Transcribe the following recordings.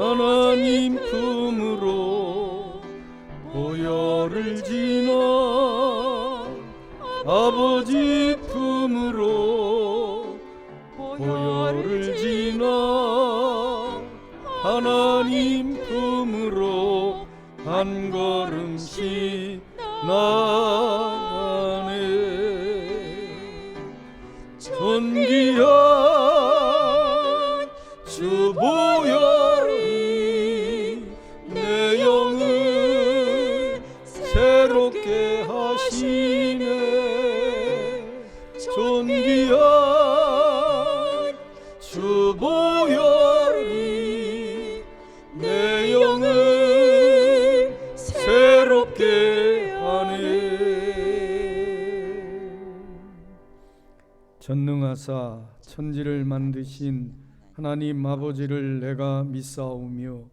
하나님 품으로 보혈을 지나 아버지 품으로 보혈을 지나 하나님 품으로 한 걸음씩 나가네. 존귀한 주 보혈이 내 영을 새롭게 하시네. 존귀한 주 보혈이 내 영을 새롭게 하네. 전능하사 천지를 만드신 하나님 아버지를 내가 믿사오며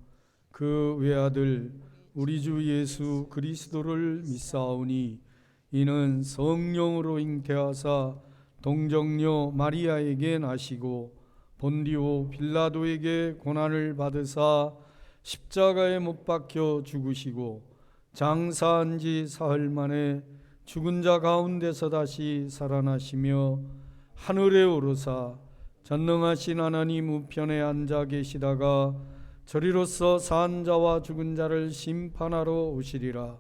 그 외아들 우리 주 예수 그리스도를 믿사오니 이는 성령으로 잉태하사 동정녀 마리아에게 나시고 본디오 빌라도에게 고난을 받으사 십자가에 못 박혀 죽으시고 장사한 지 사흘 만에 죽은 자 가운데서 다시 살아나시며 하늘에 오르사 전능하신 하나님 우편에 앉아 계시다가 저리로서 산 자와 죽은 자를 심판하러 오시리라.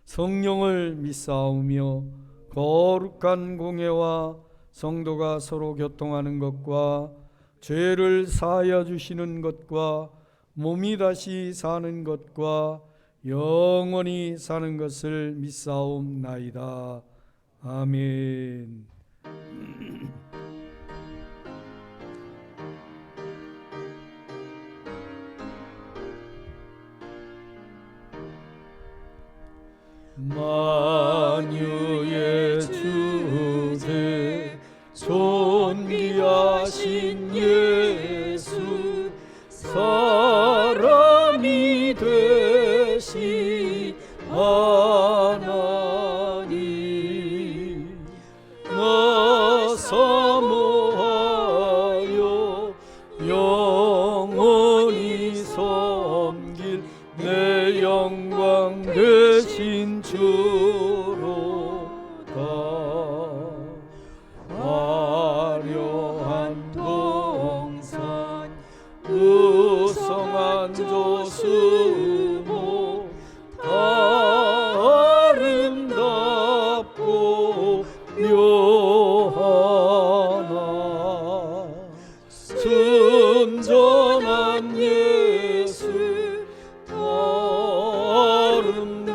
성령을 믿사오며 거룩한 공예와 성도가 서로 교통하는 것과 죄를 사하여 주시는 것과 몸이 다시 사는 것과 영원히 사는 것을 믿사옵나이다. 아멘. 만유의 주제 존귀하신 예수 사람이 되신 하나님 나 사모하여 영원히 섬길 내 영광 되신 주로다. 화려한 동산 우성한 조수모 다 아름답고 묘하나 순전한 예수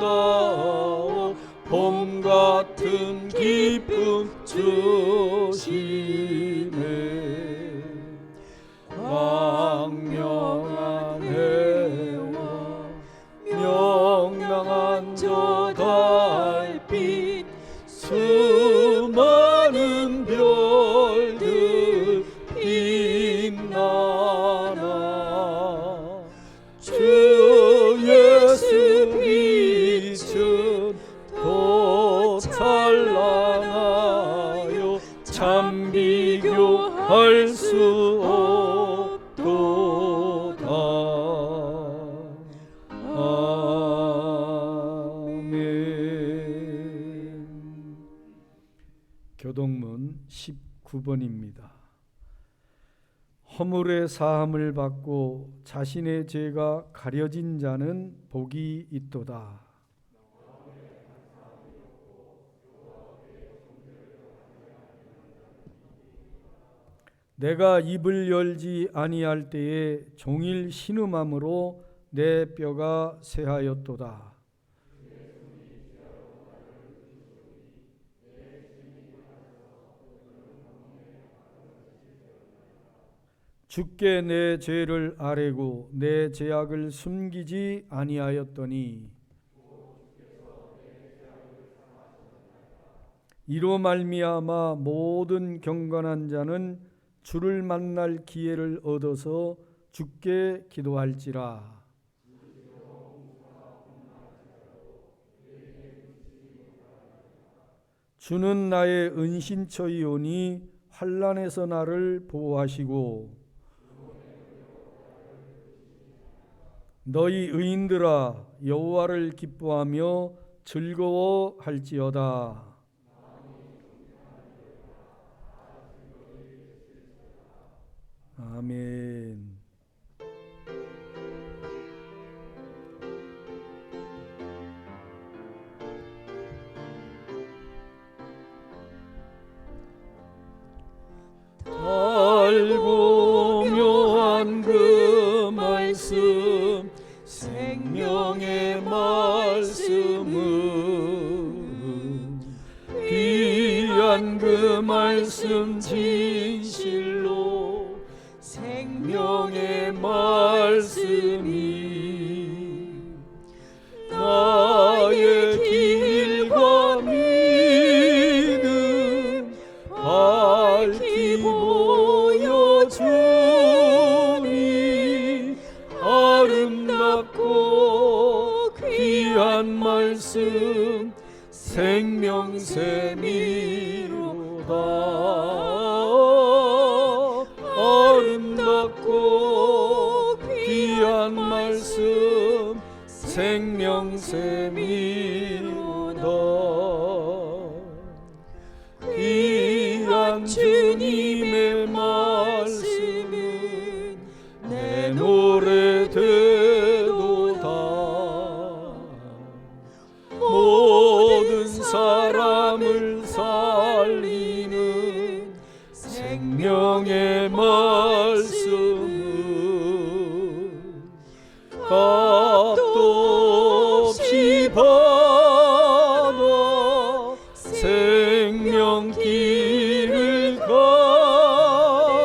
아름다워 봄 같은 기쁨 주시네. 광명한 해와 명랑한 저 달빛 수많은 별들 빛나나 주 예수 빛은 더 찬란하여 참 비교할 수 없도다. 아멘. 교동문 19번입니다. 허물의 사함을 받고 자신의 죄가 가려진 자는 복이 있도다. 내가 입을 열지 아니할 때에 종일 신음함으로 내 뼈가 쇠하였도다. 주께 내 죄를 아뢰고 내 죄악을 숨기지 아니하였더니 이로 말미암아 모든 경건한 자는 주를 만날 기회를 얻어서 주께 기도할지라. 주는 나의 은신처이오니 환난에서 나를 보호하시고 너희 의인들아 여호와를 기뻐하며 즐거워할지어다. 아멘. 달고 묘한 그 말씀, 생명의 말씀은 귀한 그 말씀 진실로 생명의 말씀이 나의 길과 믿음 밝히 보여주니 아름답고 귀한 말씀 생명샘이로다. 아름답고 귀한 말씀 생명샘이로다. 귀한 주님의 말씀은 내 노래 되도다. 모든 사람을 살리는 생명의 말씀은 값도 없이 받아 생명길을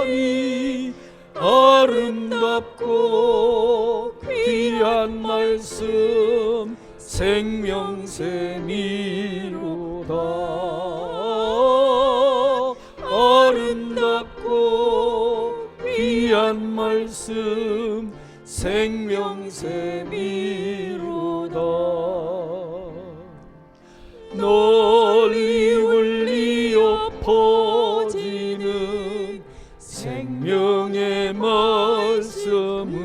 가니 아름답고 귀한 말씀 생명샘이로다. 아름답고 귀한 말씀 생명샘이로다. 널리 울리어 퍼지는 생명의 말씀은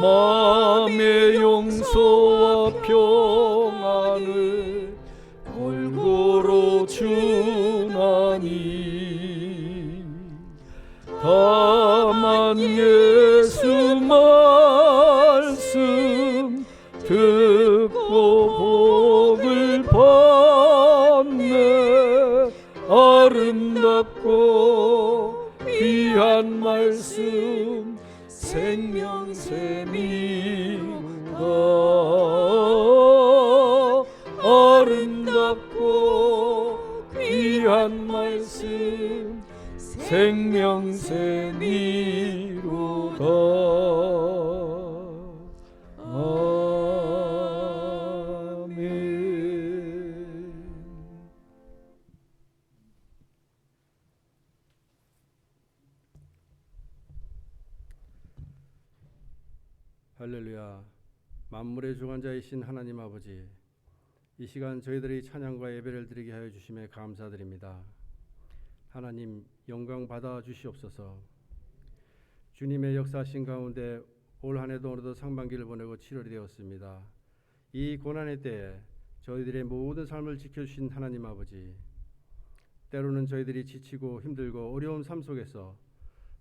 마음의 용서와 평안을 골고루 주나니 다만 예수 말씀 듣고 복을 받네. 아름답고 귀한 말씀 생명샘이로다. 아름답고 귀한 말씀 생명샘이로다. 아멘. 할렐루야. 만물의 주관자이신 하나님 아버지, 이 시간 저희들이 찬양과 예배를 드리게 하여 주심에 감사드립니다. 하나님 영광 받아 주시옵소서. 주님의 역사하신 가운데 올 한해도 어느덧 상반기를 보내고 7월이 되었습니다. 이 고난의 때에 저희들의 모든 삶을 지켜주신 하나님 아버지, 때로는 저희들이 지치고 힘들고 어려운 삶 속에서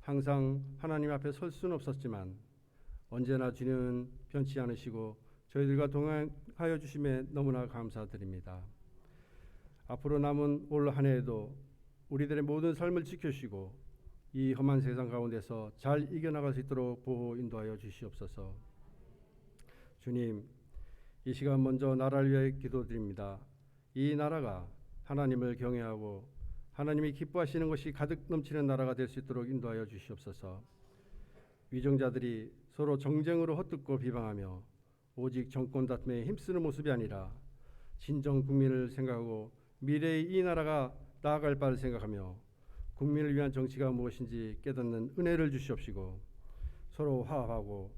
항상 하나님 앞에 설 수는 없었지만 언제나 주님은 변치 않으시고 저희들과 동행하여 주심에 너무나 감사드립니다. 앞으로 남은 올 한 해에도 우리들의 모든 삶을 지켜주시고 이 험한 세상 가운데서 잘 이겨나갈 수 있도록 보호 인도하여 주시옵소서. 주님, 이 시간 먼저 나라를 위해 기도드립니다. 이 나라가 하나님을 경외하고 하나님이 기뻐하시는 것이 가득 넘치는 나라가 될 수 있도록 인도하여 주시옵소서. 위정자들이 서로 정쟁으로 헛듣고 비방하며 오직 정권 다툼에 힘쓰는 모습이 아니라 진정 국민을 생각하고 미래의 이 나라가 나아갈 바를 생각하며 국민을 위한 정치가 무엇인지 깨닫는 은혜를 주시옵시고 서로 화합하고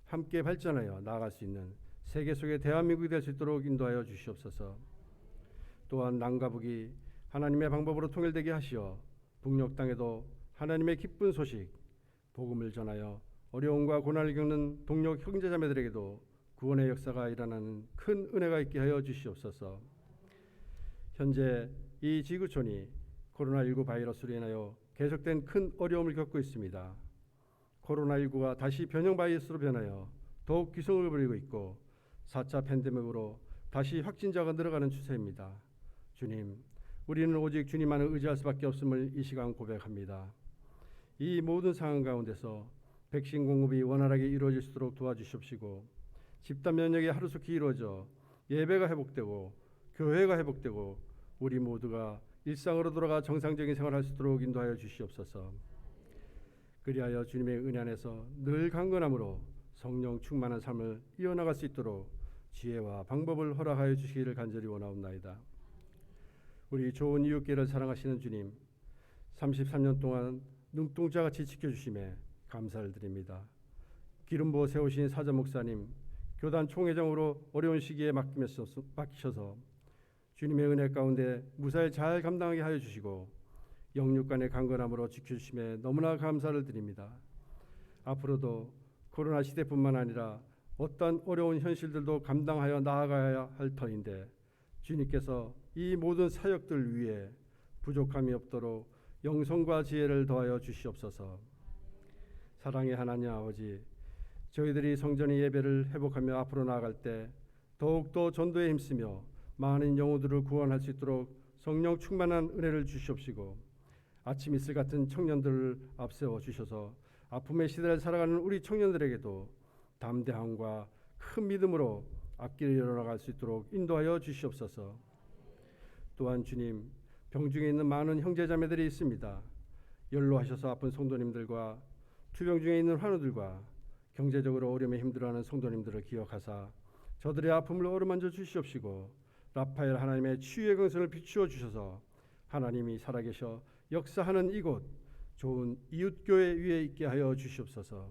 함께 발전하여 나아갈 수 있는 세계 속의 대한민국이 될 수 있도록 인도하여 주시옵소서. 또한 남과 북이 하나님의 방법으로 통일되게 하시어 북녘 땅에도 하나님의 기쁜 소식 복음을 전하여 어려움과 고난을 겪는 동료 형제자매들에게도 구원의 역사가 일어나는 큰 은혜가 있게 하여 주시옵소서. 현재 이 지구촌이 코로나19 바이러스로 인하여 계속된 큰 어려움을 겪고 있습니다. 코로나19가 다시 변형 바이러스로 변하여 더욱 기승을 부리고 있고 4차 팬데믹으로 다시 확진자가 늘어가는 추세입니다. 주님, 우리는 오직 주님만을 의지할 수밖에 없음을 이 시간 고백합니다. 이 모든 상황 가운데서 백신 공급이 원활하게 이루어질 수 있도록 도와주시옵시고 집단 면역이 하루속히 이루어져 예배가 회복되고 교회가 회복되고 우리 모두가 일상으로 돌아가 정상적인 생활을 할 수 있도록 인도하여 주시옵소서. 그리하여 주님의 은혜 안에서 늘 강건함으로 성령 충만한 삶을 이어나갈 수 있도록 지혜와 방법을 허락하여 주시기를 간절히 원하옵나이다. 우리 좋은 이웃교회를 사랑하시는 주님, 33년 동안 눈동자같이 지켜주심에 감사를 드립니다. 기름 부어 세우신 사자 목사님, 교단 총회장으로 어려운 시기에 맡기셔서 주님의 은혜 가운데 무사히 잘 감당하게 하여 주시고 영육간의 강건함으로 지켜주심에 너무나 감사를 드립니다. 앞으로도 코로나 시대뿐만 아니라 어떠한 어려운 현실들도 감당하여 나아가야 할 터인데 주님께서 이 모든 사역들 위에 부족함이 없도록 영성과 지혜를 더하여 주시옵소서. 사랑의 하나님 아버지, 저희들이 성전의 예배를 회복하며 앞으로 나아갈 때 더욱더 전도에 힘쓰며 많은 영혼들을 구원할 수 있도록 성령 충만한 은혜를 주시옵시고 아침 이슬 같은 청년들을 앞세워 주셔서 아픔의 시대를 살아가는 우리 청년들에게도 담대함과 큰 믿음으로 앞길을 열어나갈 수 있도록 인도하여 주시옵소서. 또한 주님, 병중에 있는 많은 형제자매들이 있습니다. 연로하셔서 아픈 성도님들과 투병 중에 있는 환우들과 경제적으로 어려움에 힘들어하는 성도님들을 기억하사 저들의 아픔을 어루만져 주시옵시고 라파엘 하나님의 치유의 긍성을 비추어 주셔서 하나님이 살아계셔 역사하는 이곳 좋은 이웃교회 위에 있게 하여 주시옵소서.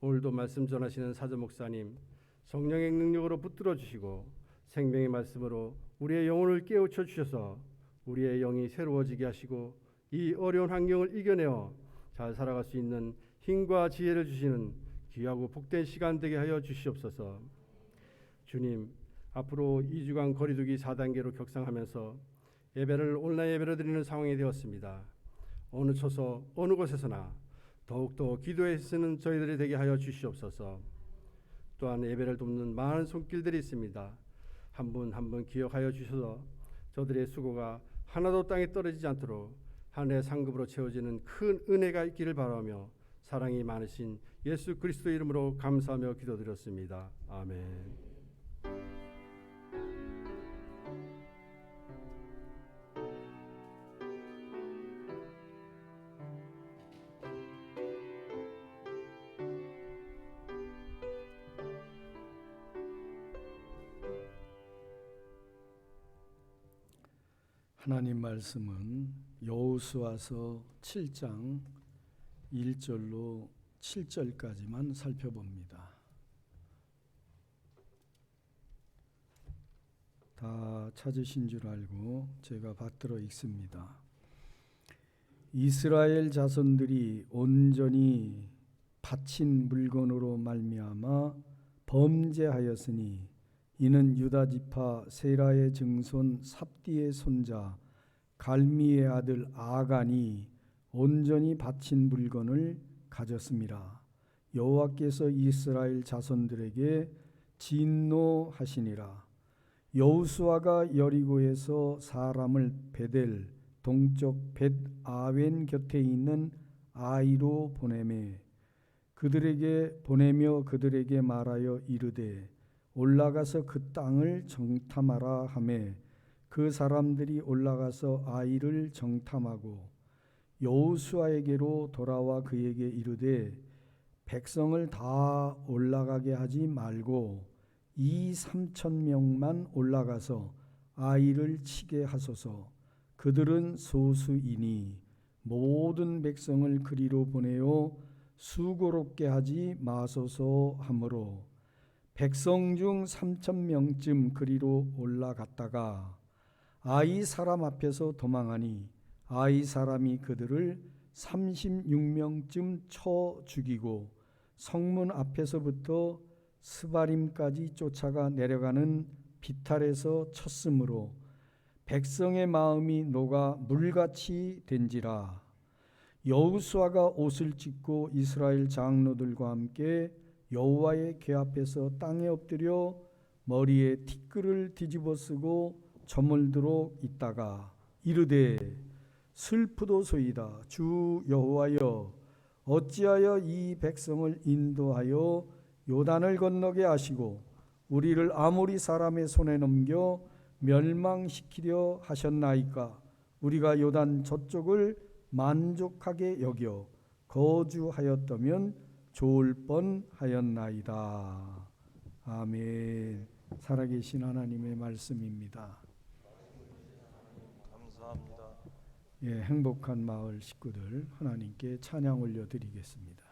오늘도 말씀 전하시는 사저 목사님 성령의 능력으로 붙들어 주시고 생명의 말씀으로 우리의 영혼을 깨우쳐 주셔서 우리의 영이 새로워지게 하시고 이 어려운 환경을 이겨내어 잘 살아갈 수 있는 힘과 지혜를 주시는 귀하고 복된 시간 되게 하여 주시옵소서. 주님, 앞으로 2주간 거리두기 4단계로 격상하면서 예배를 온라인 예배로 드리는 상황이 되었습니다. 어느 처소 어느 곳에서나 더욱더 기도에 쓰는 저희들이 되게 하여 주시옵소서. 또한 예배를 돕는 많은 손길들이 있습니다. 한 분 한 분 기억하여 주셔서 저들의 수고가 하나도 땅에 떨어지지 않도록 하늘의 상급으로 채워지는 큰 은혜가 있기를 바라며 사랑이 많으신 예수 그리스도 이름으로 감사하며 기도드렸습니다. 아멘. 하나님 말씀은 여호수아서 7장 1절로 7절까지만 살펴봅니다. 다 찾으신 줄 알고 제가 받들어 읽습니다. 이스라엘 자손들이 온전히 바친 물건으로 말미암아 범죄하였으니 이는 유다 지파 세라의 증손 삽디의 손자 갈미의 아들 아간이 온전히 바친 물건을 가졌습니다. 여호와께서 이스라엘 자손들에게 진노하시니라. 여호수아가 여리고에서 사람을 베델 동쪽 벳 아웬 곁에 있는 아이로 보내며 그들에게 말하여 이르되 올라가서 그 땅을 정탐하라 하매 그 사람들이 올라가서 아이를 정탐하고 여호수아에게로 돌아와 그에게 이르되 백성을 다 올라가게 하지 말고 2,3,000명만 올라가서 아이를 치게 하소서. 그들은 소수이니 모든 백성을 그리로 보내어 수고롭게 하지 마소서 하므로 백성 중 3,000명쯤 그리로 올라갔다가 아이 사람 앞에서 도망하니 아이 사람이 그들을 36명쯤 쳐 죽이고 성문 앞에서부터 스바림까지 쫓아가 내려가는 비탈에서 쳤으므로 백성의 마음이 녹아 물같이 된지라. 여호수아가 옷을 찢고 이스라엘 장로들과 함께 여호와의 궤 앞에서 땅에 엎드려 머리에 티끌을 뒤집어 쓰고 저물도록 있다가 이르되 슬프도소이다. 주 여호와여, 어찌하여 이 백성을 인도하여 요단을 건너게 하시고 우리를 아모리 사람의 손에 넘겨 멸망시키려 하셨나이까. 우리가 요단 저쪽을 만족하게 여겨 거주하였다면 좋을 뻔하였나이다. 아멘. 살아계신 하나님의 말씀입니다. 감사합니다. 예, 행복한 마을 식구들 하나님께 찬양 올려드리겠습니다.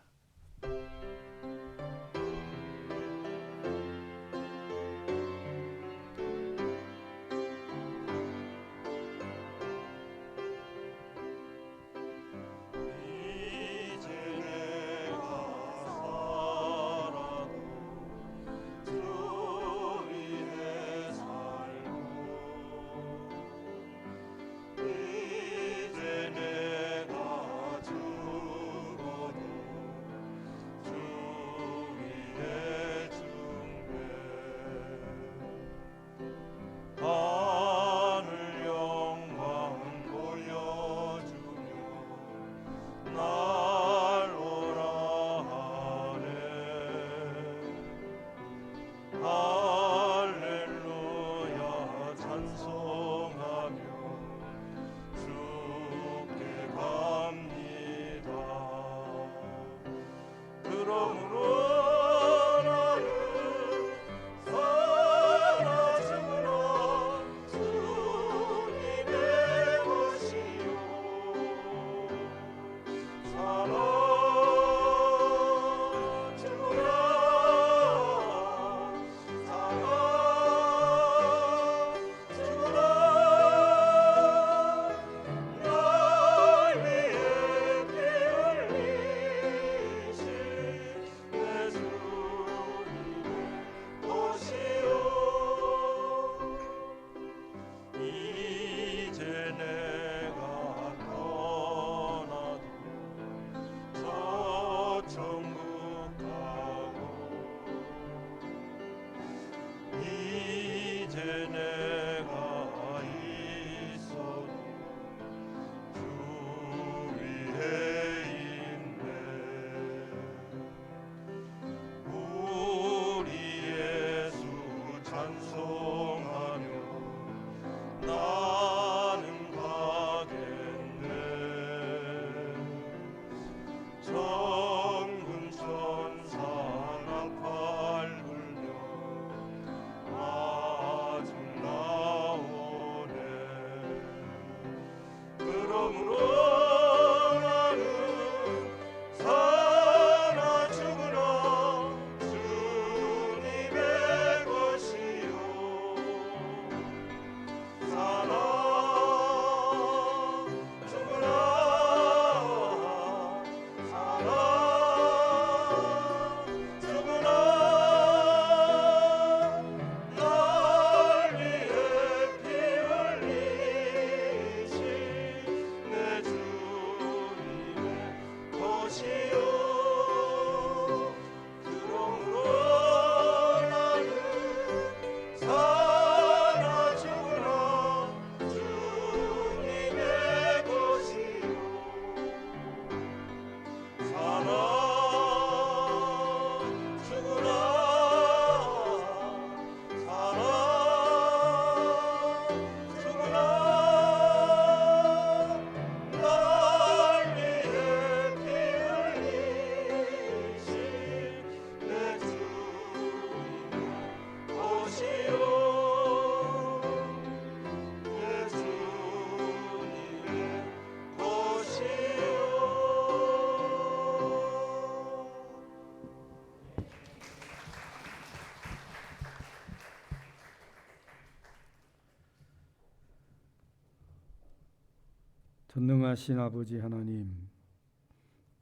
전능하신 아버지 하나님,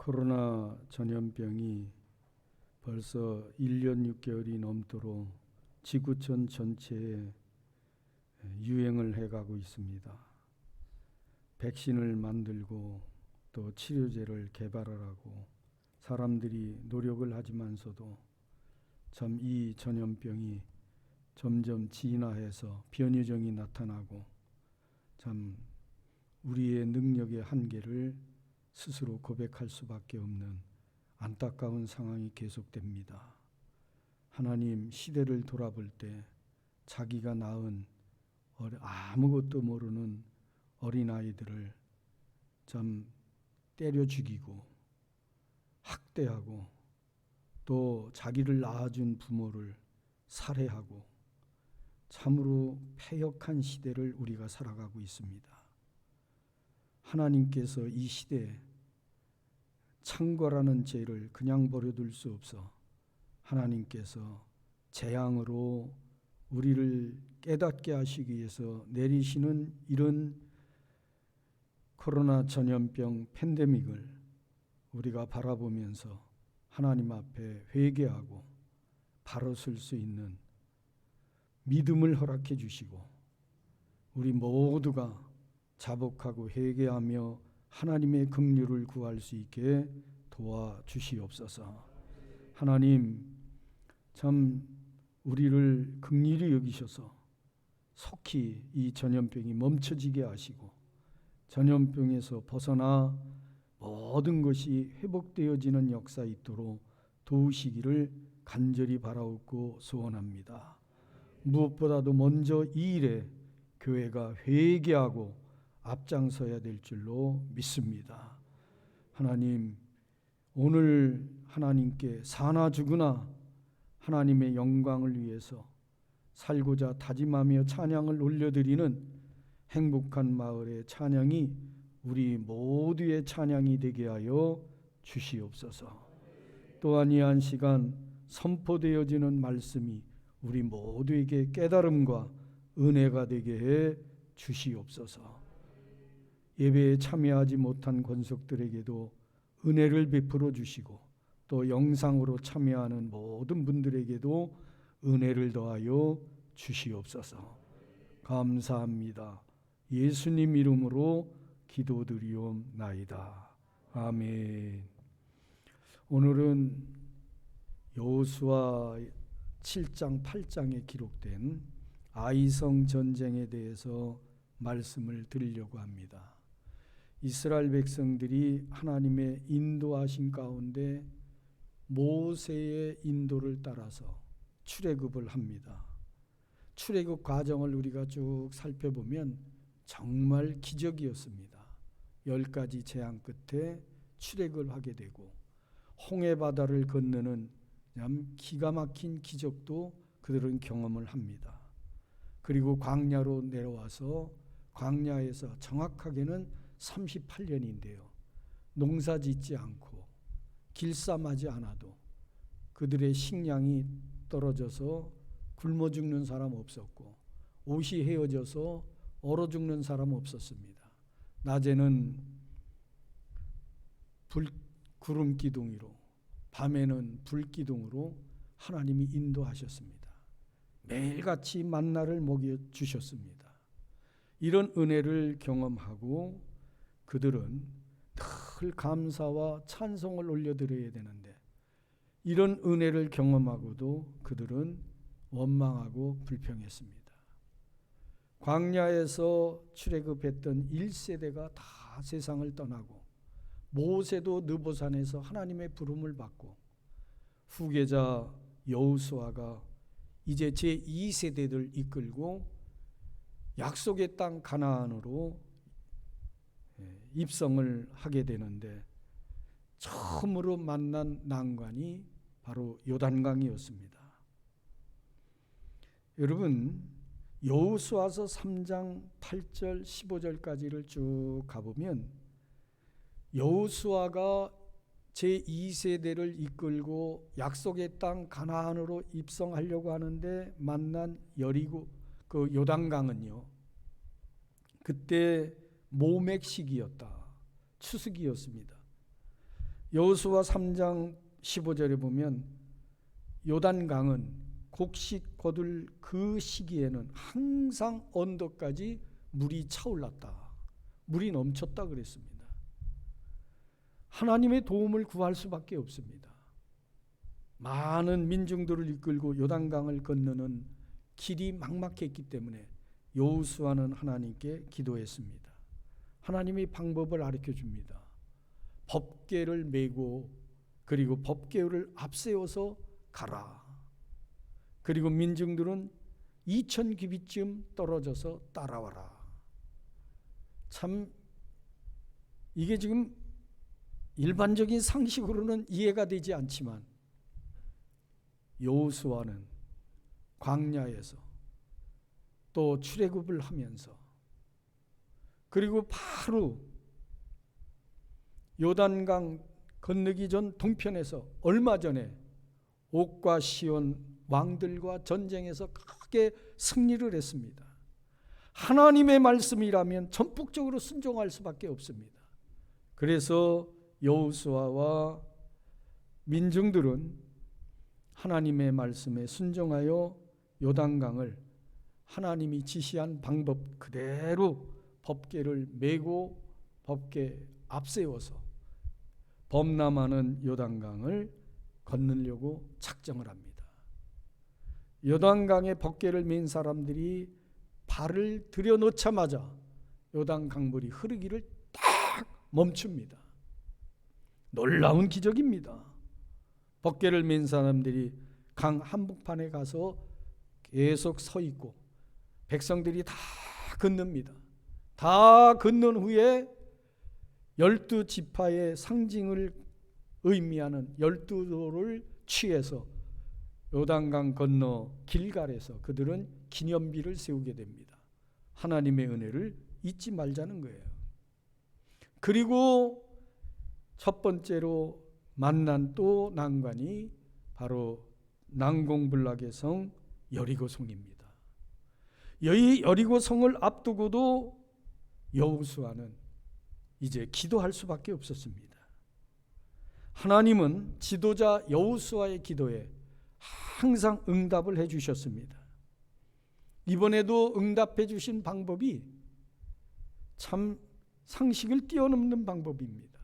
코로나 전염병이 벌써 1년 6개월이 넘도록 지구촌 전체에 유행을 해가고 있습니다. 백신을 만들고 또 치료제를 개발하라고 사람들이 노력을 하지만서도 참 이 전염병이 점점 진화해서 변이종이 나타나고 참 우리의 능력의 한계를 스스로 고백할 수밖에 없는 안타까운 상황이 계속됩니다. 하나님, 시대를 돌아볼 때 자기가 낳은 아무것도 모르는 어린아이들을 참 때려 죽이고 학대하고 또 자기를 낳아준 부모를 살해하고 참으로 패역한 시대를 우리가 살아가고 있습니다. 하나님께서 이 시대에 창궐하는 죄를 그냥 버려둘 수 없어 하나님께서 재앙으로 우리를 깨닫게 하시기 위해서 내리시는 이런 코로나 전염병 팬데믹을 우리가 바라보면서 하나님 앞에 회개하고 바로 설 수 있는 믿음을 허락해 주시고 우리 모두가 자복하고 회개하며 하나님의 긍휼을 구할 수 있게 도와주시옵소서. 하나님, 참 우리를 긍휼히 여기셔서 속히 이 전염병이 멈춰지게 하시고 전염병에서 벗어나 모든 것이 회복되어지는 역사 있도록 도우시기를 간절히 바라옵고 소원합니다. 무엇보다도 먼저 이 일에 교회가 회개하고 앞장서야 될 줄로 믿습니다. 하나님, 오늘 하나님께 사나 죽으나 하나님의 영광을 위해서 살고자 다짐하며 찬양을 올려드리는 행복한 마을의 찬양이 우리 모두의 찬양이 되게 하여 주시옵소서. 또한 이 한 시간 선포되어지는 말씀이 우리 모두에게 깨달음과 은혜가 되게 해 주시옵소서. 예배에 참여하지 못한 권속들에게도 은혜를 베풀어 주시고 또 영상으로 참여하는 모든 분들에게도 은혜를 더하여 주시옵소서. 감사합니다. 예수님 이름으로 기도드리옵나이다. 아멘. 오늘은 여호수아 7장 8장에 기록된 아이성 전쟁에 대해서 말씀을 드리려고 합니다. 이스라엘 백성들이 하나님의 인도하신 가운데 모세의 인도를 따라서 출애굽을 합니다. 출애굽 과정을 우리가 쭉 살펴보면 정말 기적이었습니다. 10가지 재앙 끝에 출애굽을 하게 되고 홍해 바다를 건너는 참 기가 막힌 기적도 그들은 경험을 합니다. 그리고 광야로 내려와서 광야에서 정확하게는 38년인데요. 농사 짓지 않고 길쌈하지 않아도 그들의 식량이 떨어져서 굶어 죽는 사람 없었고 옷이 헤어져서 얼어 죽는 사람 없었습니다. 낮에는 구름 기둥으로 밤에는 불 기둥으로 하나님이 인도하셨습니다. 매일같이 만나를 먹여 주셨습니다. 이런 은혜를 경험하고 그들은 늘 감사와 찬송을 올려드려야 되는데 이런 은혜를 경험하고도 그들은 원망하고 불평했습니다. 광야에서 출애굽했던 1세대가 다 세상을 떠나고 모세도 느보산에서 하나님의 부름을 받고 후계자 여호수아가 이제 제2세대를 이끌고 약속의 땅 가나안으로 입성을 하게 되는데 처음으로 만난 난관이 바로 요단강이었습니다. 여러분, 여호수아서 3장 8절 15절까지를 쭉 가보면 여호수아가 제2세대를 이끌고 약속의 땅 가나안으로 입성하려고 하는데 만난 여리고 그 요단강은요, 그때 모맥 시기였다. 추수기였습니다. 여호수아 3장 15절에 보면 요단강은 곡식 거둘 그 시기에는 항상 언덕까지 물이 차올랐다. 물이 넘쳤다 그랬습니다. 하나님의 도움을 구할 수밖에 없습니다. 많은 민중들을 이끌고 요단강을 건너는 길이 막막했기 때문에 여호수아는 하나님께 기도했습니다. 하나님이 방법을 가르쳐 줍니다. 법궤를 메고 그리고 법궤를 앞세워서 가라. 그리고 민중들은 2000규빗쯤 떨어져서 따라와라. 참 이게 지금 일반적인 상식으로는 이해가 되지 않지만 여호수아는 광야에서 또 출애굽을 하면서 그리고 바로 요단강 건너기 전 동편에서 얼마 전에 옥과 시온 왕들과 전쟁에서 크게 승리를 했습니다. 하나님의 말씀이라면 전폭적으로 순종할 수밖에 없습니다. 그래서 여호수아와 민중들은 하나님의 말씀에 순종하여 요단강을 하나님이 지시한 방법 그대로 법궤를 메고 법궤 앞세워서 범람하는 요단강을 건너려고 작정을 합니다. 요단강에 법궤를 맨 사람들이 발을 들여놓자마자 요단강물이 흐르기를 딱 멈춥니다. 놀라운 기적입니다. 법궤를 맨 사람들이 강 한복판에 가서 계속 서 있고 백성들이 다 건넙니다. 다 건넌 후에 12지파의 상징을 의미하는 12도를 취해서 요단강 건너 길갈에서 그들은 기념비를 세우게 됩니다. 하나님의 은혜를 잊지 말자는 거예요. 그리고 첫 번째로 만난 또 난관이 바로 난공불락의 성 여리고성입니다. 이 여리고성을 앞두고도 여호수아는 이제 기도할 수밖에 없었습니다. 하나님은 지도자 여호수아의 기도에 항상 응답을 해주셨습니다. 이번에도 응답해 주신 방법이 참 상식을 뛰어넘는 방법입니다.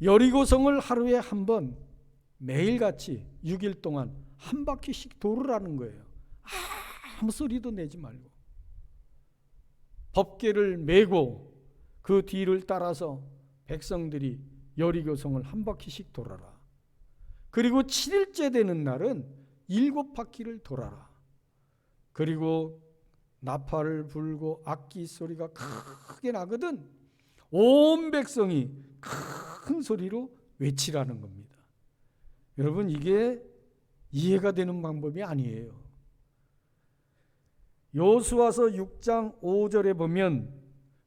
여리고성을 하루에 한 번 매일같이 6일 동안 한 바퀴씩 돌으라는 거예요. 아무 소리도 내지 말고 법궤를 메고 그 뒤를 따라서 백성들이 여리고성을 한 바퀴씩 돌아라. 그리고 7일째 되는 날은 7바퀴를 돌아라. 그리고 나팔을 불고 악기 소리가 크게 나거든 온 백성이 큰 소리로 외치라는 겁니다. 여러분 이게 이해가 되는 방법이 아니에요. 여호수아서 6장 5절에 보면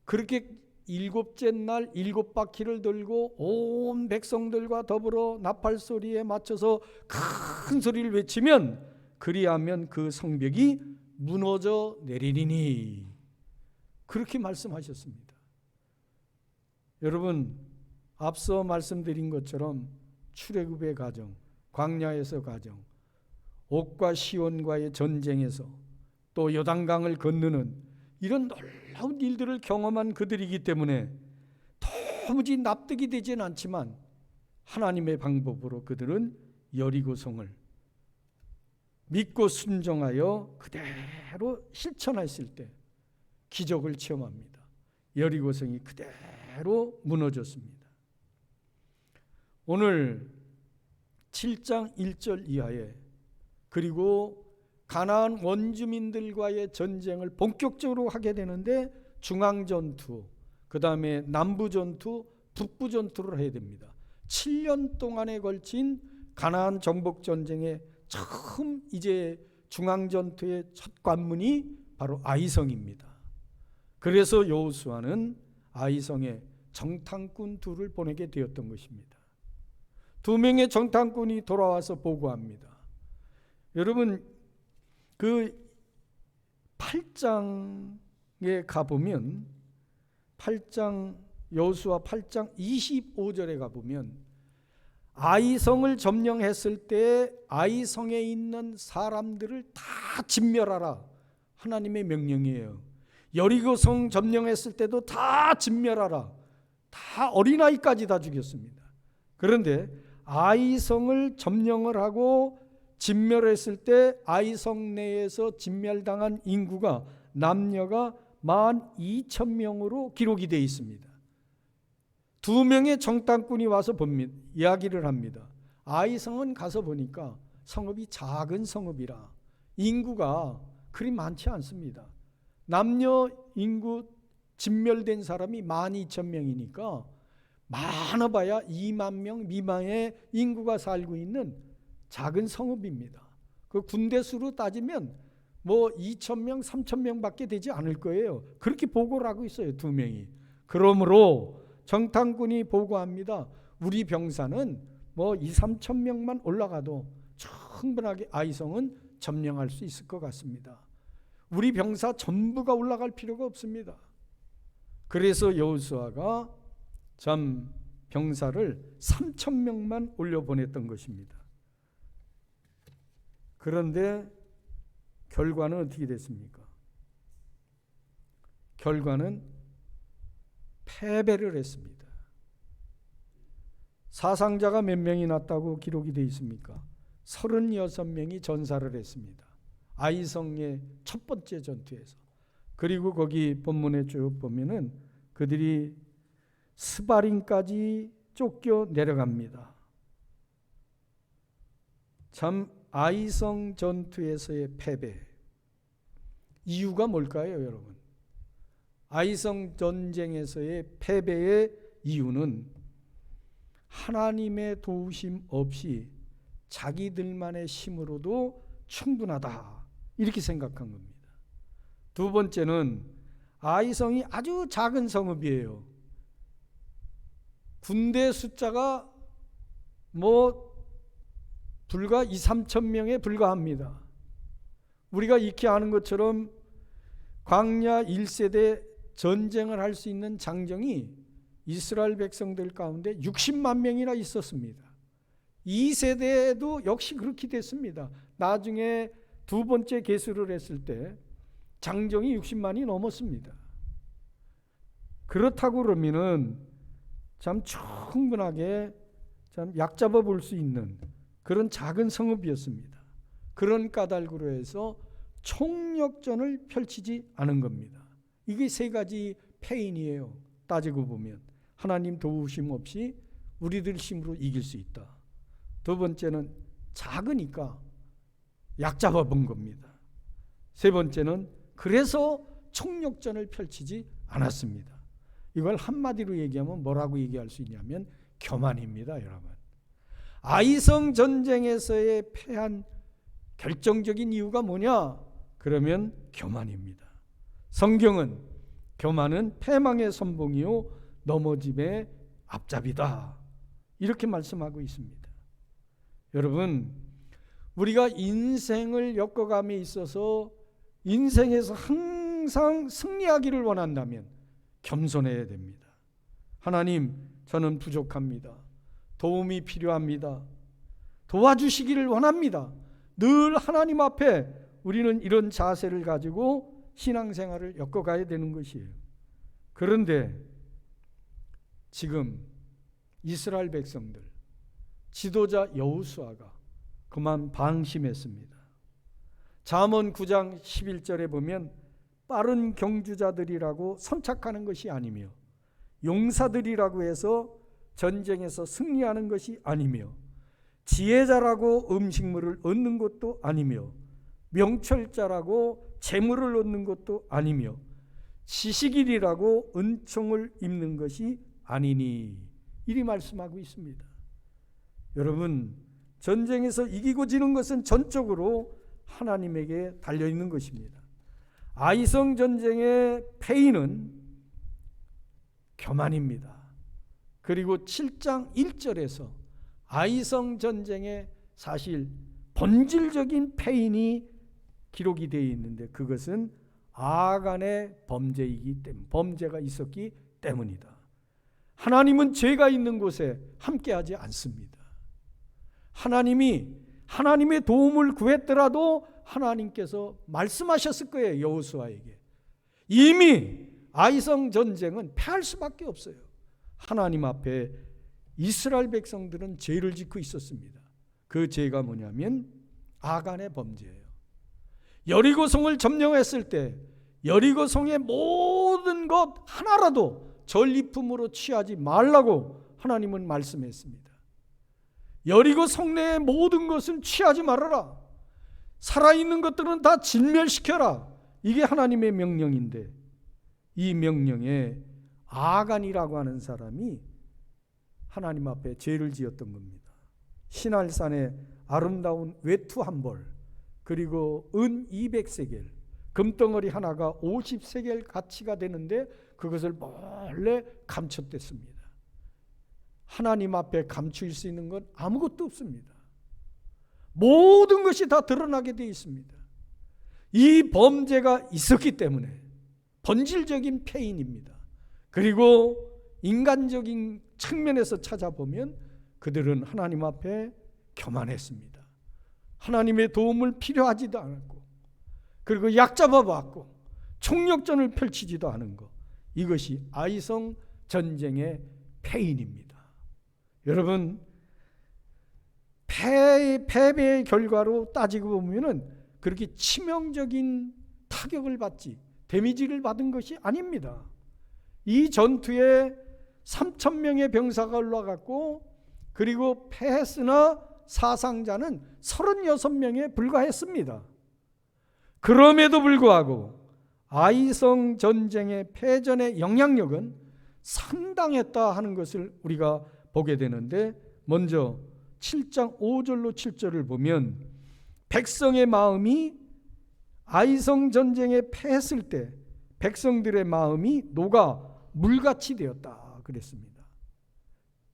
그렇게 7째 날 7바퀴를 돌고 온 백성들과 더불어 나팔 소리에 맞춰서 큰 소리를 외치면 그리하면 그 성벽이 무너져 내리리니 그렇게 말씀하셨습니다. 여러분 앞서 말씀드린 것처럼 출애굽의 과정, 광야에서 과정, 옥과 시온과의 전쟁에서 또 요단강을 건너는 이런 놀라운 일들을 경험한 그들이기 때문에 도무지 납득이 되지는 않지만 하나님의 방법으로 그들은 여리고성을 믿고 순종하여 그대로 실천했을 때 기적을 체험합니다. 여리고성이 그대로 무너졌습니다. 오늘 7장 1절 이하에 그리고 가나안 원주민들과의 전쟁을 본격적으로 하게 되는데 중앙전투, 그 다음에 남부전투, 북부전투를 해야 됩니다. 7년 동안에 걸친 가나안 정복전쟁의 처음 이제 중앙전투의 첫 관문이 바로 아이성입니다. 그래서 여호수아는 아이성에 정탐꾼 둘을 보내게 되었던 것입니다. 2명의 정탐꾼이 돌아와서 보고합니다. 여러분 그 8장에 가보면 8장 여호수아 8장 25절에 가보면 아이성을 점령했을 때 아이성에 있는 사람들을 다 진멸하라, 하나님의 명령이에요. 여리고성 점령했을 때도 다 진멸하라, 다 어린아이까지 다 죽였습니다. 그런데 아이성을 점령을 하고 진멸했을 때 아이성 내에서 진멸당한 인구가, 남녀가 12,000명으로 기록이 되어 있습니다. 2명의 정탐꾼이 와서 봅니다. 이야기를 합니다. 아이성은 가서 보니까 성읍이 작은 성읍이라 인구가 그리 많지 않습니다. 남녀 인구 진멸된 사람이 12,000명이니까 많아봐야 2만 명 미만의 인구가 살고 있는 작은 성읍입니다. 그 군대 수로 따지면 뭐 2,000명, 3,000명밖에 되지 않을 거예요. 그렇게 보고를 하고 있어요, 2명이. 그러므로 정탐꾼이 보고합니다. 우리 병사는 뭐 2, 3천 명만 올라가도 충분하게 아이성은 점령할 수 있을 것 같습니다. 우리 병사 전부가 올라갈 필요가 없습니다. 그래서 여호수아가 참 병사를 3,000명만 올려보냈던 것입니다. 그런데 결과는 어떻게 됐습니까? 결과는 패배를 했습니다. 사상자가 몇 명이 났다고 기록이 되어 있습니까? 36명이 전사를 했습니다. 아이성의 첫 번째 전투에서. 그리고 거기 본문에 쭉 보면은 그들이 스바림까지 쫓겨 내려갑니다. 참 아이성 전투에서의 패배, 이유가 뭘까요, 여러분? 아이성 전쟁에서의 패배의 이유는 하나님의 도우심 없이 자기들만의 힘으로도 충분하다, 이렇게 생각한 겁니다. 두 번째는 아이성이 아주 작은 성읍이에요. 군대 숫자가 뭐 불과 2, 3천 명에 불과합니다. 우리가 익히 아는 것처럼 광야 1세대 전쟁을 할 수 있는 장정이 이스라엘 백성들 가운데 60만 명이나 있었습니다. 2세대에도 역시 그렇게 됐습니다. 나중에 두 번째 계수를 했을 때 장정이 60만이 넘었습니다. 그렇다고 그러면은 참 충분하게 참 약잡아 볼 수 있는 그런 작은 성읍이었습니다. 그런 까닭으로 해서 총력전을 펼치지 않은 겁니다. 이게 세 가지 패인이에요. 따지고 보면 하나님 도우심 없이 우리들 힘으로 이길 수 있다. 두 번째는 작으니까 약잡아 본 겁니다. 세 번째는 그래서 총력전을 펼치지 않았습니다. 이걸 한마디로 얘기하면 뭐라고 얘기할 수 있냐면 교만입니다, 여러분. 아이성 전쟁에서의 패한 결정적인 이유가 뭐냐? 그러면 교만입니다. 성경은 교만은 패망의 선봉이요 넘어짐의 앞잡이다, 이렇게 말씀하고 있습니다. 여러분, 우리가 인생을 엮어감에 있어서 인생에서 항상 승리하기를 원한다면 겸손해야 됩니다. 하나님, 저는 부족합니다. 도움이 필요합니다. 도와주시기를 원합니다. 늘 하나님 앞에 우리는 이런 자세를 가지고 신앙생활을 엮어가야 되는 것이에요. 그런데 지금 이스라엘 백성들, 지도자 여호수아가 그만 방심했습니다. 잠언 9장 11절에 보면 빠른 경주자들이라고 선착하는 것이 아니며 용사들이라고 해서 전쟁에서 승리하는 것이 아니며 지혜자라고 음식물을 얻는 것도 아니며 명철자라고 재물을 얻는 것도 아니며 지식인이라고 은총을 입는 것이 아니니, 이리 말씀하고 있습니다. 여러분, 전쟁에서 이기고 지는 것은 전적으로 하나님에게 달려있는 것입니다. 아이성 전쟁의 패인은 교만입니다. 그리고 7장 1절에서 아이성 전쟁의 사실 본질적인 패인이 기록이 되어 있는데 그것은 아간의 범죄이기 때문에, 범죄가 있었기 때문이다. 하나님은 죄가 있는 곳에 함께하지 않습니다. 하나님이 하나님의 도움을 구했더라도 하나님께서 말씀하셨을 거예요. 여호수아에게. 이미 아이성 전쟁은 패할 수밖에 없어요. 하나님 앞에 이스라엘 백성들은 죄를 짓고 있었습니다. 그 죄가 뭐냐면 아간의 범죄예요. 여리고성을 점령했을 때 여리고성의 모든 것 하나라도 전리품으로 취하지 말라고 하나님은 말씀했습니다. 여리고 성내의 모든 것은 취하지 말아라. 살아있는 것들은 다 진멸시켜라. 이게 하나님의 명령인데 이 명령에 아간이라고 하는 사람이 하나님 앞에 죄를 지었던 겁니다. 신할산에 아름다운 외투 한 벌, 그리고 은 200세겔, 금덩어리 하나가 50세겔 가치가 되는데 그것을 몰래 감췄댔습니다. 하나님 앞에 감출 수 있는 건 아무것도 없습니다. 모든 것이 다 드러나게 되어 있습니다. 이 범죄가 있었기 때문에 본질적인 패인입니다. 그리고 인간적인 측면에서 찾아보면 그들은 하나님 앞에 교만했습니다. 하나님의 도움을 필요하지도 않았고, 그리고 약잡아봤고 총력전을 펼치지도 않은 것, 이것이 아이성 전쟁의 패인입니다. 여러분, 패배의 결과로 따지고 보면은 그렇게 치명적인 타격을 받지, 데미지를 받은 것이 아닙니다. 이 전투에 3,000명의 병사가 올라갔고, 그리고 패했으나 사상자는 36명에 불과했습니다. 그럼에도 불구하고 아이성 전쟁의 패전의 영향력은 상당했다 하는 것을 우리가 보게 되는데, 먼저 7장 5절로 7절을 보면 백성의 마음이 아이성 전쟁에 패했을 때 백성들의 마음이 녹아 물같이 되었다 그랬습니다.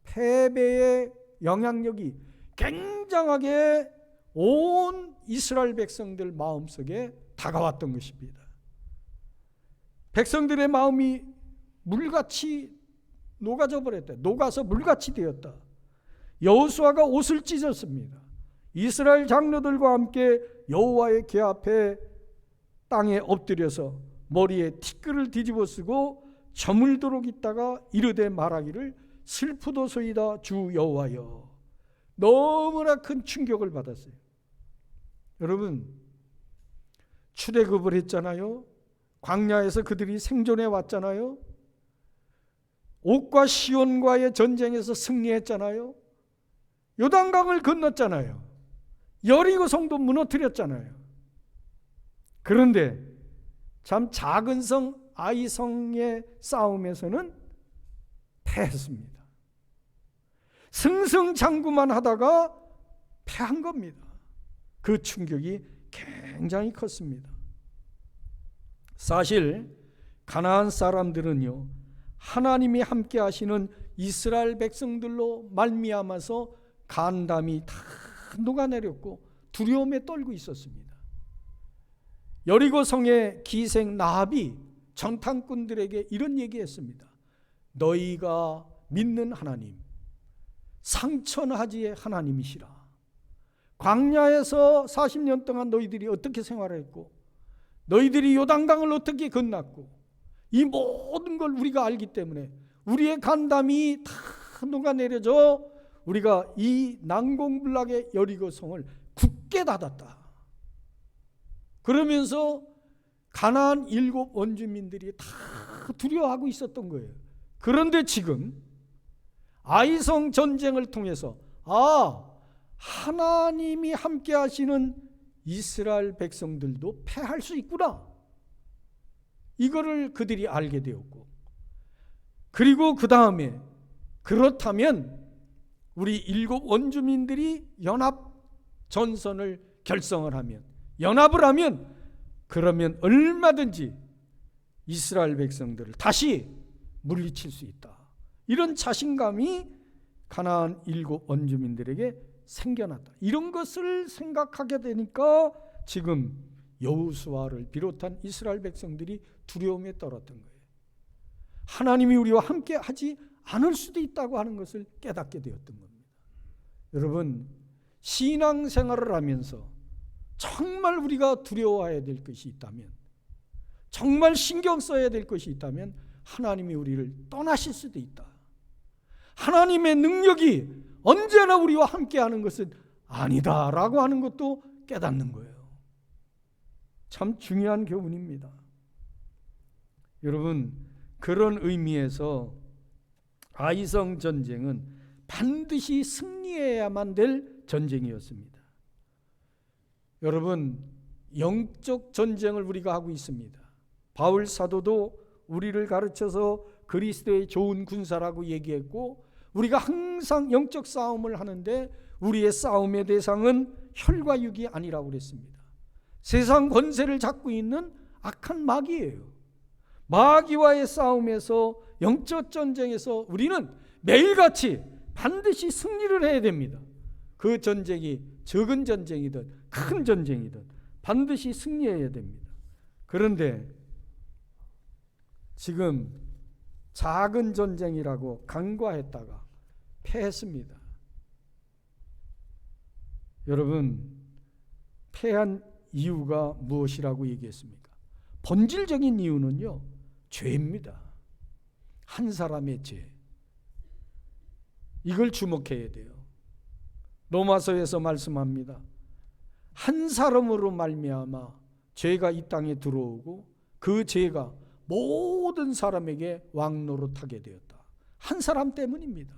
패배의 영향력이 굉장하게 온 이스라엘 백성들 마음속에 다가왔던 것입니다. 백성들의 마음이 물같이 녹아져 버렸다. 녹아서 물같이 되었다. 여호수아가 옷을 찢었습니다. 이스라엘 장로들과 함께 여호와의 궤 앞에 땅에 엎드려서 머리에 티끌을 뒤집어 쓰고 저물도록 있다가 이르되 말하기를 슬프도소이다 주 여호와여. 너무나 큰 충격을 받았어요. 여러분, 출애굽을 했잖아요. 광야에서 그들이 생존해 왔잖아요. 옥과 시온과의 전쟁에서 승리했잖아요. 요단강을 건넜잖아요. 여리고성도 무너뜨렸잖아요. 그런데 참 작은 성 아이성의 싸움에서는 패했습니다. 승승장구만 하다가 패한 겁니다. 그 충격이 굉장히 컸습니다. 사실 가나안 사람들은요, 하나님이 함께 하시는 이스라엘 백성들로 말미암아서 간담이 다 녹아내렸고 두려움에 떨고 있었습니다. 여리고 성의 기생 라합이 정탐꾼들에게 이런 얘기했습니다. 너희가 믿는 하나님, 상천하지의 하나님이시라. 광야에서 40년 동안 너희들이 어떻게 생활했고, 너희들이 요단강을 어떻게 건넜고, 이 모든 걸 우리가 알기 때문에 우리의 간담이 다 녹아내려져 우리가 이 난공불락의 여리고성을 굳게 닫았다. 그러면서 가나안 7 원주민들이 다 두려워하고 있었던 거예요. 그런데 지금 아이성 전쟁을 통해서 하나님이 함께 하시는 이스라엘 백성들도 패할 수 있구나, 이거를 그들이 알게 되었고, 그리고 그 다음에 그렇다면 우리 7 원주민들이 연합 전선을 결성을 하면, 연합을 하면, 그러면 얼마든지 이스라엘 백성들을 다시 물리칠 수 있다. 이런 자신감이 가나안 7 원주민들에게 생겨났다. 이런 것을 생각하게 되니까 지금 여호수아를 비롯한 이스라엘 백성들이 두려움에 떨었던 거예요. 하나님이 우리와 함께 하지 않을 수도 있다고 하는 것을 깨닫게 되었던 겁니다. 여러분, 신앙생활을 하면서 정말 우리가 두려워해야 될 것이 있다면, 정말 신경 써야 될 것이 있다면 하나님이 우리를 떠나실 수도 있다. 하나님의 능력이 언제나 우리와 함께하는 것은 아니다라고 하는 것도 깨닫는 거예요. 참 중요한 교훈입니다. 여러분, 그런 의미에서 아이성 전쟁은 반드시 승리해야만 될 전쟁이었습니다. 여러분, 영적 전쟁을 우리가 하고 있습니다. 바울 사도도 우리를 가르쳐서 그리스도의 좋은 군사라고 얘기했고, 우리가 항상 영적 싸움을 하는데 우리의 싸움의 대상은 혈과 육이 아니라고 그랬습니다. 세상 권세를 잡고 있는 악한 마귀예요. 마귀와의 싸움에서, 영적 전쟁에서 우리는 매일같이 반드시 승리를 해야 됩니다. 그 전쟁이 적은 전쟁이든 큰 전쟁이든 반드시 승리해야 됩니다. 그런데 지금 작은 전쟁이라고 간과했다가 패했습니다. 여러분, 패한 이유가 무엇이라고 얘기했습니까? 본질적인 이유는요, 죄입니다. 한 사람의 죄. 이걸 주목해야 돼요. 로마서에서 말씀합니다. 한 사람으로 말미암아 죄가 이 땅에 들어오고 그 죄가 모든 사람에게 왕노릇하게 되었다. 한 사람 때문입니다.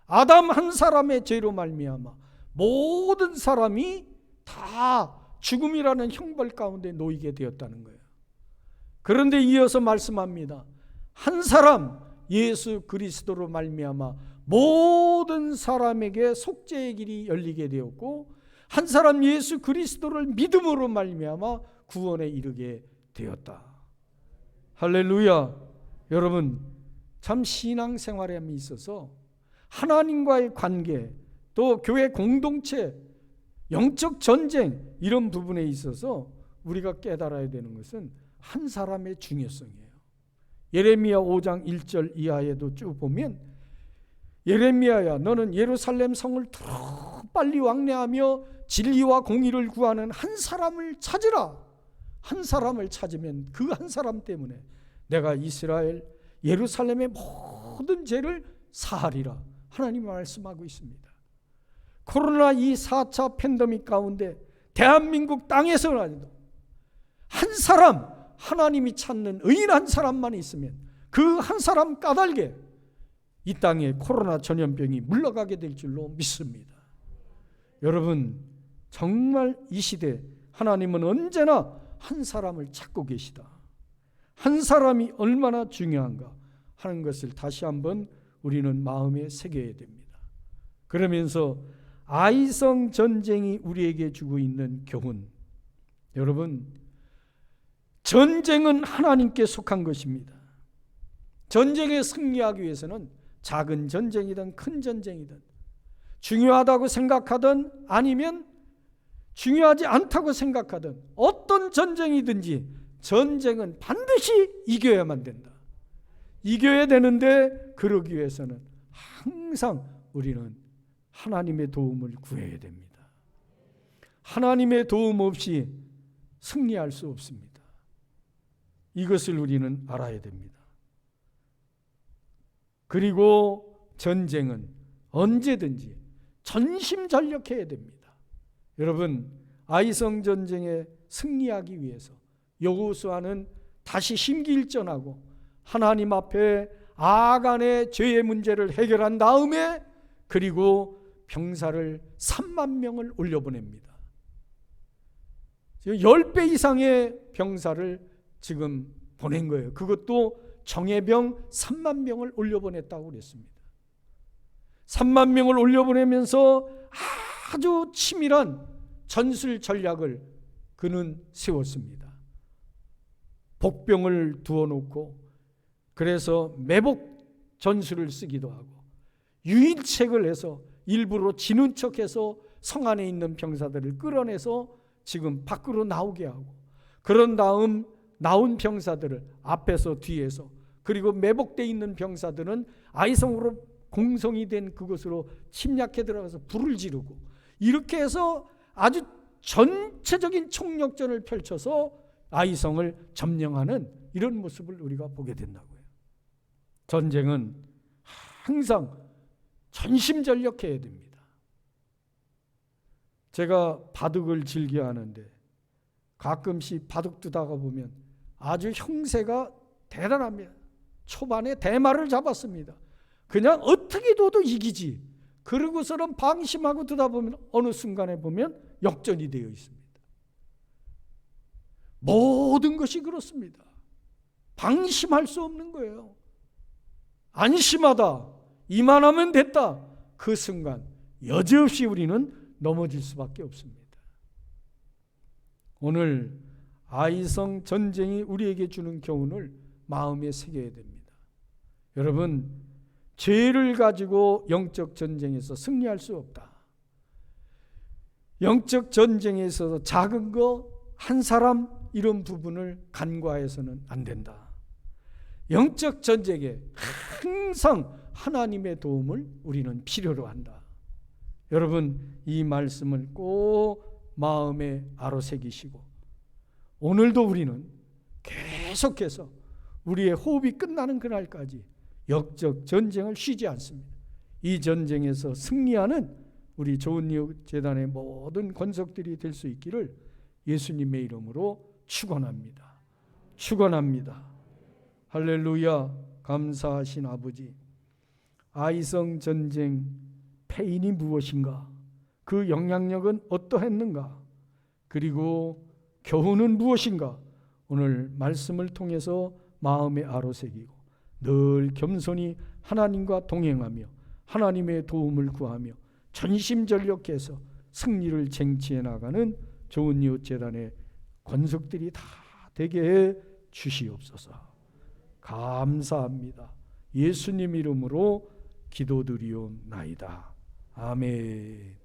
아담 한 사람의 죄로 말미암아 모든 사람이 다 죽음이라는 형벌 가운데 놓이게 되었다는 거예요. 그런데 이어서 말씀합니다. 한 사람 예수 그리스도로 말미암아 모든 사람에게 속죄의 길이 열리게 되었고, 한 사람 예수 그리스도를 믿음으로 말미암아 구원에 이르게 되었다. 할렐루야. 여러분, 참 신앙생활에 있어서 하나님과의 관계, 또 교회 공동체, 영적 전쟁, 이런 부분에 있어서 우리가 깨달아야 되는 것은 한 사람의 중요성이에요. 예레미야 5장 1절 이하에도 쭉 보면, 예레미야야, 너는 예루살렘 성을 더 빨리 왕래하며 진리와 공의를 구하는 한 사람을 찾으라. 한 사람을 찾으면 그 한 사람 때문에 내가 이스라엘 예루살렘의 모든 죄를 사하리라. 하나님이 말씀하고 있습니다. 코로나 이 4차 팬데믹 가운데 대한민국 땅에서라도 한 사람, 하나님이 찾는 의인 한 사람만 있으면 그 한 사람 까닭에 이 땅에 코로나 전염병이 물러가게 될 줄로 믿습니다. 여러분, 정말 이 시대 하나님은 언제나 한 사람을 찾고 계시다. 한 사람이 얼마나 중요한가 하는 것을 다시 한번 우리는 마음에 새겨야 됩니다. 그러면서 아이성 전쟁이 우리에게 주고 있는 교훈, 여러분, 전쟁은 하나님께 속한 것입니다. 전쟁에 승리하기 위해서는 작은 전쟁이든 큰 전쟁이든, 중요하다고 생각하든 아니면 중요하지 않다고 생각하든 어떤 전쟁이든지 전쟁은 반드시 이겨야만 된다. 이겨야 되는데 그러기 위해서는 항상 우리는 하나님의 도움을 구해야 됩니다. 하나님의 도움 없이 승리할 수 없습니다. 이것을 우리는 알아야 됩니다. 그리고 전쟁은 언제든지 전심전력해야 됩니다. 여러분, 아이성 전쟁에 승리하기 위해서 여호수아는 다시 심기일전하고 하나님 앞에 아간의 죄의 문제를 해결한 다음에 그리고 병사를 3만 명을 올려보냅니다. 10배 이상의 병사를 지금 보낸 거예요. 그것도 정예병 3만 명을 올려보냈다고 그랬습니다. 3만 명을 올려보내면서 아주 치밀한 전술 전략을 그는 세웠습니다. 복병을 두어놓고, 그래서 매복 전술을 쓰기도 하고, 유인책을 해서 일부러 지는 척해서 성 안에 있는 병사들을 끌어내서 지금 밖으로 나오게 하고, 그런 다음 나온 병사들을 앞에서 뒤에서 그리고 매복되어 있는 병사들은 아이성으로 공성이 된 그곳으로 침략해 들어가서 불을 지르고, 이렇게 해서 아주 전체적인 총력전을 펼쳐서 아이성을 점령하는 이런 모습을 우리가 보게 된다고요. 전쟁은 항상 전심전력해야 됩니다. 제가 바둑을 즐겨 하는데 가끔씩 바둑 두다가 보면 아주 형세가 대단합니다. 초반에 대마를 잡았습니다. 그냥 어떻게 둬도 이기지. 그러고서는 방심하고 두다 보면 어느 순간에 보면 역전이 되어 있습니다. 모든 것이 그렇습니다. 방심할 수 없는 거예요. 안심하다, 이만하면 됐다, 그 순간 여지없이 우리는 넘어질 수밖에 없습니다. 오늘 아이성 전쟁이 우리에게 주는 교훈을 마음에 새겨야 됩니다. 여러분, 죄를 가지고 영적 전쟁에서 승리할 수 없다. 영적 전쟁에 있어서 작은 거 한 사람 이런 부분을 간과해서는 안 된다. 영적 전쟁에 항상 하나님의 도움을 우리는 필요로 한다. 여러분, 이 말씀을 꼭 마음에 아로새기시고 오늘도 우리는 계속해서 우리의 호흡이 끝나는 그날까지 영적 전쟁을 쉬지 않습니다. 이 전쟁에서 승리하는 우리 좋은 이웃 재단의 모든 권속들이 될 수 있기를 예수님의 이름으로 축원합니다. 축원합니다. 할렐루야. 감사하신 아버지, 아이성 전쟁 패인이 무엇인가? 그 영향력은 어떠했는가? 그리고 교훈은 무엇인가? 오늘 말씀을 통해서 마음에 아로새기고 늘 겸손히 하나님과 동행하며 하나님의 도움을 구하며 전심전력해서 승리를 쟁취해 나가는 좋은 이웃 재단의 권속들이 다 되게 해 주시옵소서. 감사합니다. 예수님 이름으로 기도드리옵나이다. 아멘.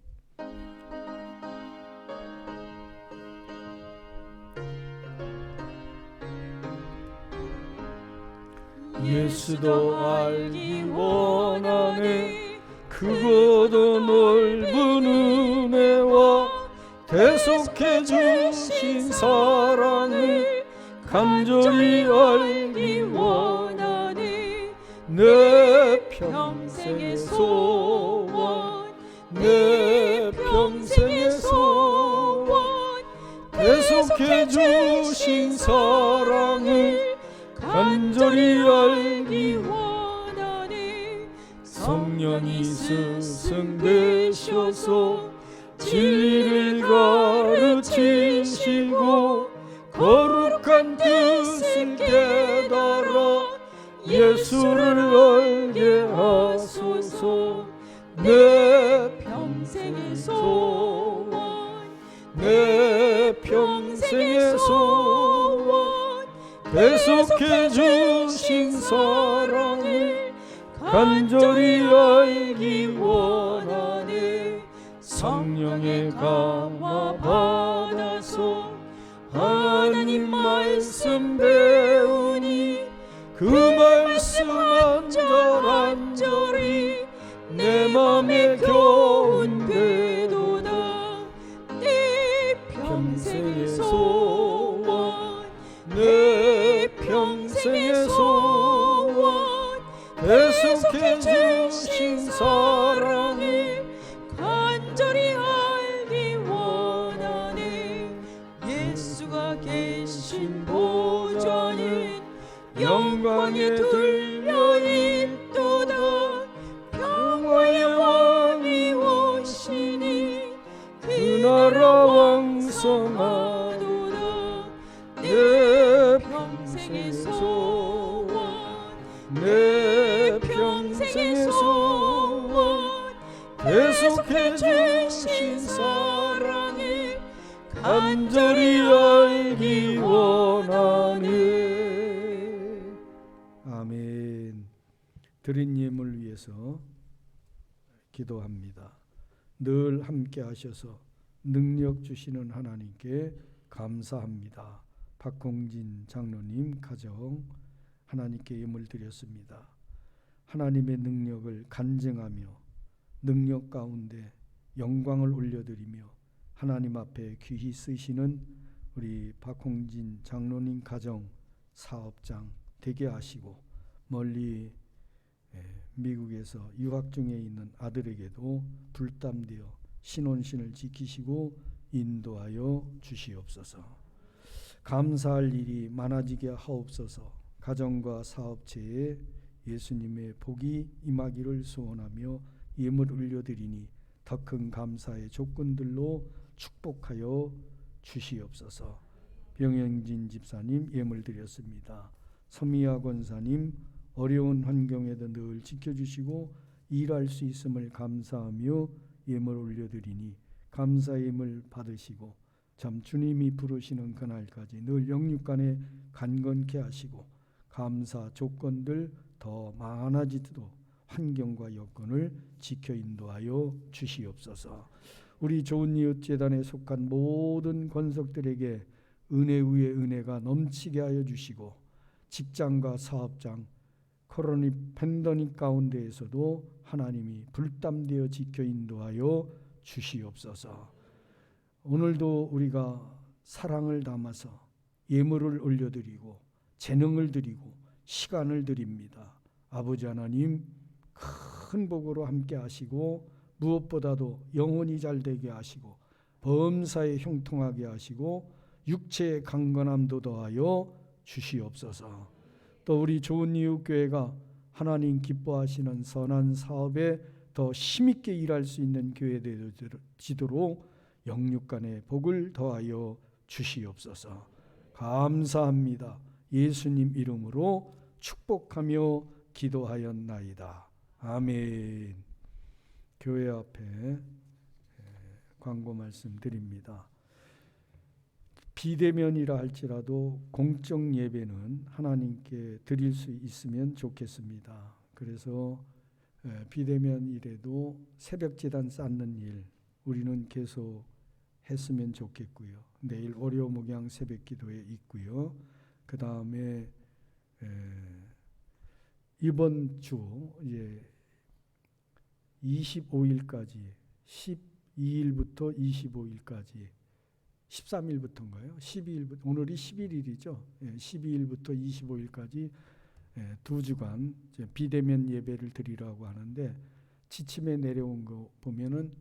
예수도 알기 원하네. 크고도 넓은 은혜와 대속해 주신 사랑을 간절히 알기 원하네. 내 평생의 소원, 내 평생의 소원, 대속해 주신 사랑을 간절히 알기 원하네. 성령이 스승되셔서 진리를 가르치시고 거룩한 뜻을 깨달아 예수를 알게 하소서. 내 평생의 소원, 내 평생의 소원, 대속해 주신 사랑을 간절히 알기 원하네. 성령의 강화 받아서 하나님 말씀 배우니 그 말씀 한절한절이 내 맘에 겨운 궤도다. 내 평생의 소원, 내 평생의 소원, 대속해 주신 사랑을 간절히 알기 원하네. 예수가 계신 보좌는 영광에 들려 있도다. 평화의 왕이 오시니 그 나라 왕성하도다. 내 평생의 소원, 내 평생의 소원, 대속해 주신 사랑을 간절히 알기 원하네. 아멘. 드린 예물 위해서 기도합니다. 늘 함께 하셔서 능력 주시는 하나님께 감사합니다. 박홍진 장로님 가정 하나님께 예물 드렸습니다. 하나님의 능력을 간증하며 능력 가운데 영광을 올려드리며 하나님 앞에 귀히 쓰시는 우리 박홍진 장로님 가정 사업장 되게 하시고 멀리 미국에서 유학 중에 있는 아들에게도 불담되어 신혼신을 지키시고 인도하여 주시옵소서. 감사할 일이 많아지게 하옵소서. 가정과 사업체에 예수님의 복이 임하기를 소원하며 예물 올려드리니 더 큰 감사의 조건들로 축복하여 주시옵소서. 병영진 집사님 예물 드렸습니다. 서미아 권사님 어려운 환경에도 늘 지켜주시고 일할 수 있음을 감사하며 예물 올려드리니 감사의 예물 받으시고 참 주님이 부르시는 그날까지 늘 영육간에 간건케 하시고 감사 조건들 더 많아지도록 환경과 여건을 지켜 인도하여 주시옵소서. 우리 좋은 이웃 재단에 속한 모든 권속들에게 은혜 위에 은혜가 넘치게 하여 주시고 직장과 사업장 코로나 팬데믹 가운데에서도 하나님이 불담되어 지켜 인도하여 주시옵소서. 오늘도 우리가 사랑을 담아서 예물을 올려드리고 재능을 드리고 시간을 드립니다. 아버지 하나님 큰 복으로 함께 하시고 무엇보다도 영혼이 잘 되게 하시고 범사에 형통하게 하시고 육체의 강건함도 더하여 주시옵소서. 또 우리 좋은 이웃 교회가 하나님 기뻐하시는 선한 사업에 더 힘있게 일할 수 있는 교회 되도록 영육간의 복을 더하여 주시옵소서. 감사합니다. 예수님 이름으로 축복하며 기도하였나이다. 아멘. 교회 앞에 광고 말씀드립니다. 비대면이라 할지라도 공적 예배는 하나님께 드릴 수 있으면 좋겠습니다. 그래서 비대면이라도 새벽 제단 쌓는 일 우리는 계속 했으면 좋겠고요. 내일 월요 목양 새벽 기도에 있고요. 그 다음에 이번 주 이제 25일까지 12일부터 25일까지 13일부터인가요? 12일부터 오늘이 11일이죠. 12일부터 25일까지 2주간 비대면 예배를 드리라고 하는데 지침에 내려온 거 보면은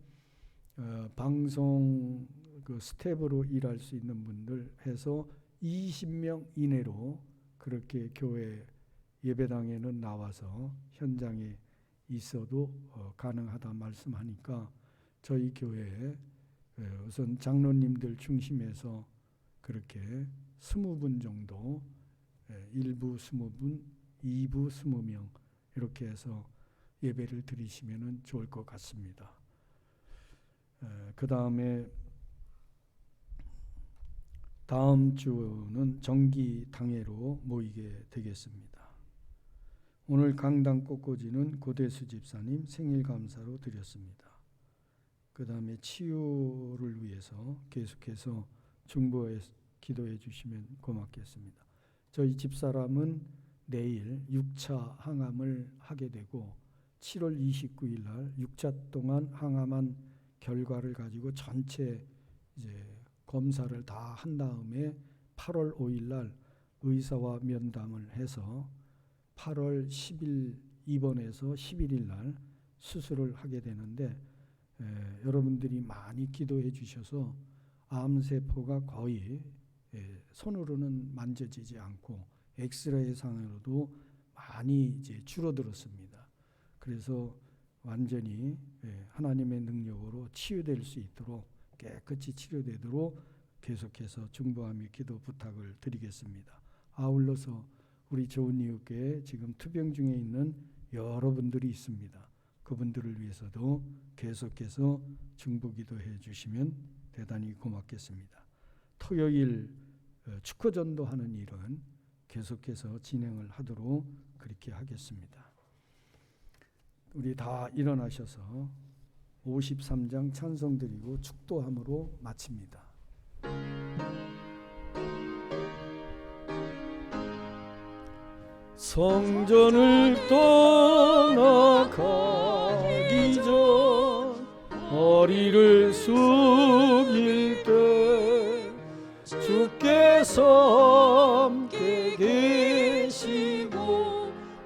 방송 그 스텝으로 일할 수 있는 분들 해서 20명 이내로 그렇게 교회 예배당에는 나와서 현장에 있어도 가능하다 말씀하니까 저희 교회에 우선 장로님들 중심해서 그렇게 20분 정도 1부 20분, 2부 20명 이렇게 해서 예배를 드리시면 좋을 것 같습니다. 그 다음에 다음 주는 정기 당회로 모이게 되겠습니다. 오늘 강당 꽃꽂이는 고대수 집사님 생일 감사로 드렸습니다. 그 다음에 치유를 위해서 계속해서 중보에 기도해 주시면 고맙겠습니다. 저희 집사람은 내일 6차 항암을 하게 되고 7월 29일 날 6차 동안 항암한 결과를 가지고 전체 이제 검사를 다 한 다음에 8월 5일 날 의사와 면담을 해서 8월 10일 입원해서 11일 날 수술을 하게 되는데 여러분들이 많이 기도해 주셔서 암세포가 거의 손으로는 만져지지 않고 엑스레이 상으로도 많이 이제 줄어들었습니다. 그래서 완전히 하나님의 능력으로 치유될 수 있도록 깨끗이 치료되도록 계속해서 중보하며 기도 부탁을 드리겠습니다. 아울러서 우리 좋은 이웃교회 지금 투병 중에 있는 여러분들이 있습니다. 그분들을 위해서도 계속해서 중보 기도해 주시면 대단히 고맙겠습니다. 토요일 축구전도 하는 일은 계속해서 진행을 하도록 그렇게 하겠습니다. 우리 다 일어나셔서 53장 찬송 드리고 축도함으로 마칩니다. 성전을 떠나가기 전 머리를 숙일 때 주께서 함께 계시고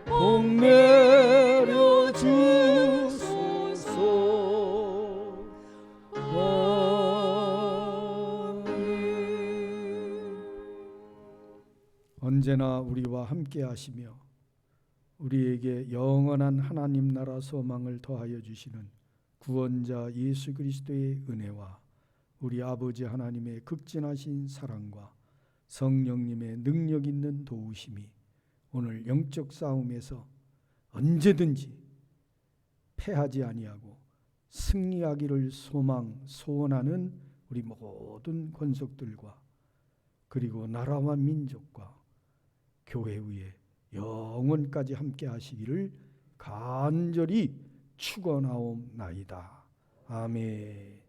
복 내려 주소서. 언제나 우리와 함께 하시며 우리에게 영원한 하나님 나라 소망을 더하여 주시는 구원자 예수 그리스도의 은혜와 우리 아버지 하나님의 극진하신 사랑과 성령님의 능력 있는 도우심이 오늘 영적 싸움에서 언제든지 패하지 아니하고 승리하기를 소원하는 우리 모든 권속들과 그리고 나라와 민족과 교회 위에 영원까지 함께 하시기를 간절히 축원하옵나이다. 아멘.